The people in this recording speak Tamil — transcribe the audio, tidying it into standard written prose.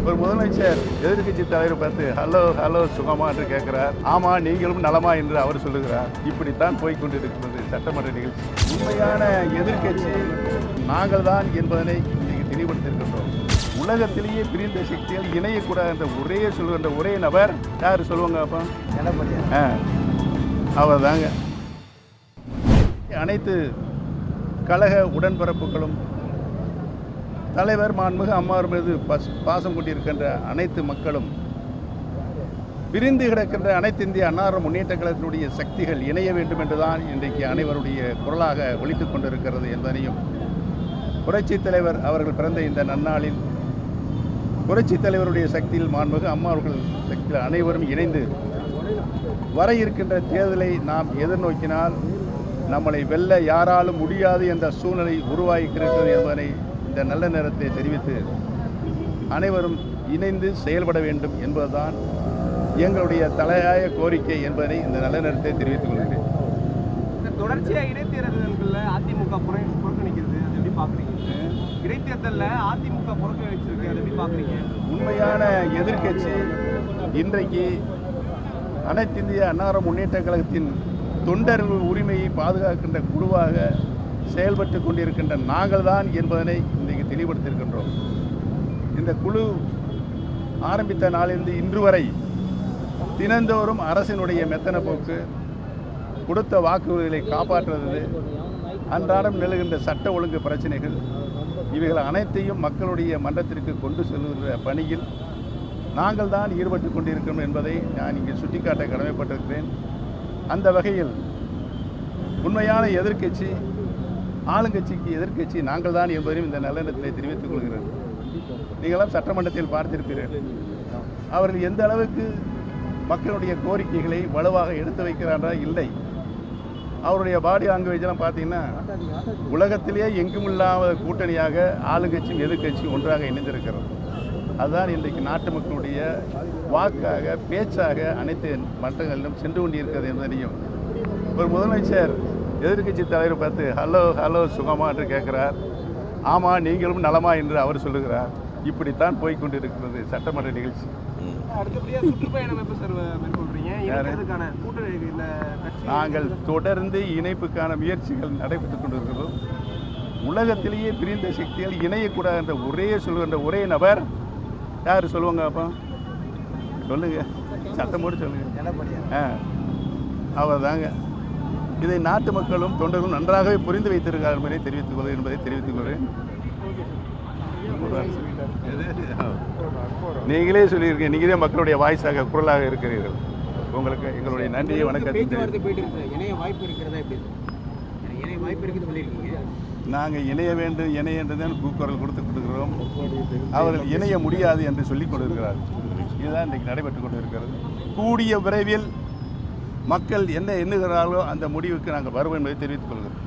ஒரு முதலமைச்சர் எதிர்க்கட்சி தலைவர் பார்த்து ஹலோ ஹலோ சுகமா என்று கேட்கிறார். ஆமா நீங்களும் நலமா என்று அவர் சொல்லுகிறார். இப்படித்தான் போய்கொண்டிருக்கிறது சட்டமன்ற நிகழ்ச்சி. உண்மையான எதிர்க்கட்சி நாங்கள் தான் என்பதனை இன்னைக்கு தெளிவுபடுத்தியிருக்கின்றோம். உலகத்திலேயே பிரிந்த சக்திகள் இணையக்கூடாது என்ற சொல்லுகின்ற ஒரே நபர் யார் சொல்லுவாங்க? அப்போ அவர் தாங்க. அனைத்து கழக உடன்பிறப்புகளும் தலைவர் மாண்புமிகு அம்மாவர் மீது பாசம் கொண்டிருக்கின்ற அனைத்து மக்களும் பிரிந்து கிடக்கின்ற அனைத்து இந்திய அன்னார முன்னேற்ற கழகத்தினுடைய சக்திகள் இணைய வேண்டும் என்றுதான் இன்றைக்கு அனைவருடைய குரலாக ஒலித்துக் கொண்டிருக்கிறது என்பதையும், புரட்சித் தலைவர் அவர்கள் பிறந்த இந்த நன்னாளில் புரட்சித் தலைவருடைய சக்தியில் மாண்புமிகு அம்மாவர்கள் சக்தியில் அனைவரும் இணைந்து வர இருக்கின்ற தேர்தலை நாம் எதிர்நோக்கினால் நம்மளை வெல்ல யாராலும் முடியாது என்ற சூழ்நிலை உருவாகியிருக்கிறது என்பதனை இந்த நல்ல நேரத்தை தெரிவித்து அனைவரும் இணைந்து செயல்பட வேண்டும் என்பதுதான் எங்களுடைய தலையாய கோரிக்கை என்பதை இந்த நல்ல நேரத்தை தெரிவித்துக் கொள்கிறேன். தொடர்ச்சியாக இடைத்தேர்தல்களில் அதிமுக புறக்கணிக்கிறது, அதை எப்படி பார்க்குறீங்க? இடைத்தேர்தலில் அதிமுக புறக்கணிச்சிருக்கு, அதை எப்படி பார்க்குறீங்க? உண்மையான எதிர்க்கட்சி இன்றைக்கு அனைத்து இந்திய அன்னார முன்னேற்ற கழகத்தின் தொண்டர்கள் உரிமையை பாதுகாக்கின்ற குழுவாக செயல்பட்டு கொண்டிருக்கின்ற நாங்கள் தான் என்பதனை இன்றைக்கு தெளிவுபடுத்தியிருக்கின்றோம். இந்த குழு ஆரம்பித்த நாளிலிருந்து இன்று வரை தினந்தோறும் அரசினுடைய மெத்தன போக்கு, கொடுத்த வாக்குறுதிகளை காப்பாற்றுவது, அன்றாடம் நிலவுகின்ற சட்ட ஒழுங்கு பிரச்சனைகள், இவைகள் அனைத்தையும் மக்களுடைய மன்றத்திற்கு கொண்டு செல்கின்ற பணியில் நாங்கள் தான் ஈடுபட்டு கொண்டிருக்கிறோம் என்பதை நான் இங்கே சுட்டிக்காட்ட கடமைப்பட்டிருக்கிறேன். அந்த வகையில் உண்மையான எதிர்க்கட்சி ஆளுங்கட்சிக்கு எதிர்க்கட்சி நாங்கள் தான் என்பதையும் இந்த நல்லெண்ணத்திலே தெரிவித்துக் கொள்கிறேன். நீங்களாம் சட்டமன்றத்தில் பார்த்திருப்பீர்கள். அவர்கள் எந்த அளவுக்கு மக்களுடைய கோரிக்கைகளை வலுவாக எடுத்து வைக்கிறாரா? இல்லை. அவருடைய பாடி லாங்குவேஜெல்லாம் பார்த்தீங்கன்னா உலகத்திலேயே எங்கும் இல்லாத கூட்டணியாக ஆளுங்கட்சியும் எதிர்க்கட்சியும் ஒன்றாக இணைந்திருக்கிறது. அதுதான் இன்றைக்கு நாட்டு மக்களுடைய வாக்காக பேச்சாக அனைத்து மன்றங்களிலும் சென்று கொண்டிருக்கிறது என்பதையும், ஒரு முதலமைச்சர் எதிர்க்கட்சி தலைவர் பார்த்து ஹலோ ஹலோ சுகமா என்று கேட்கிறார். ஆமா நீங்களும் நலமா என்று அவர் சொல்லுகிறார். இப்படித்தான் போய்கொண்டிருக்கிறது சட்டமன்ற நிகழ்ச்சி. நாங்கள் தொடர்ந்து இணைப்புக்கான முயற்சிகள் நடைபெற்றுக் கொண்டிருக்கிறோம். உலகத்திலேயே பிரிந்த சக்திகள் இணையக்கூடாது என்ற சொல்லுகின்ற ஒரே நபர் யார் சொல்லுவாங்க? அப்போ சொல்லுங்க, சத்தமோடு சொல்லுங்க. அவர் தாங்க. இதை நாட்டு மக்களும் தொண்டர்களும் நன்றாகவே புரிந்து வைத்திருக்கிறார் என்பதை தெரிவித்துக் கொள்கிறேன். நீங்களே சொல்லியிருக்கீங்க, நீங்களே மக்களுடைய வாய்ஸாக குரலாக இருக்கிறீர்கள். உங்களுக்கு எங்களுடைய நன்றியை வணக்கத்தை. நாங்கள் இணைய வேண்டும் இணைய என்று தான் கூக்குரல் கொடுத்துருக்கிறோம். அவர்கள் இணைய முடியாது என்று சொல்லிக் கொண்டிருக்கிறார்கள். இதுதான் இன்றைக்கு நடைபெற்றுக் கொண்டிருக்கிறது. கூடிய விரைவில் மக்கள் என்ன எண்ணுகிறார்களோ அந்த முடிவுக்கு நாங்கள் வருவோம் என்பதை தெரிவித்துக் கொள்கிறோம்.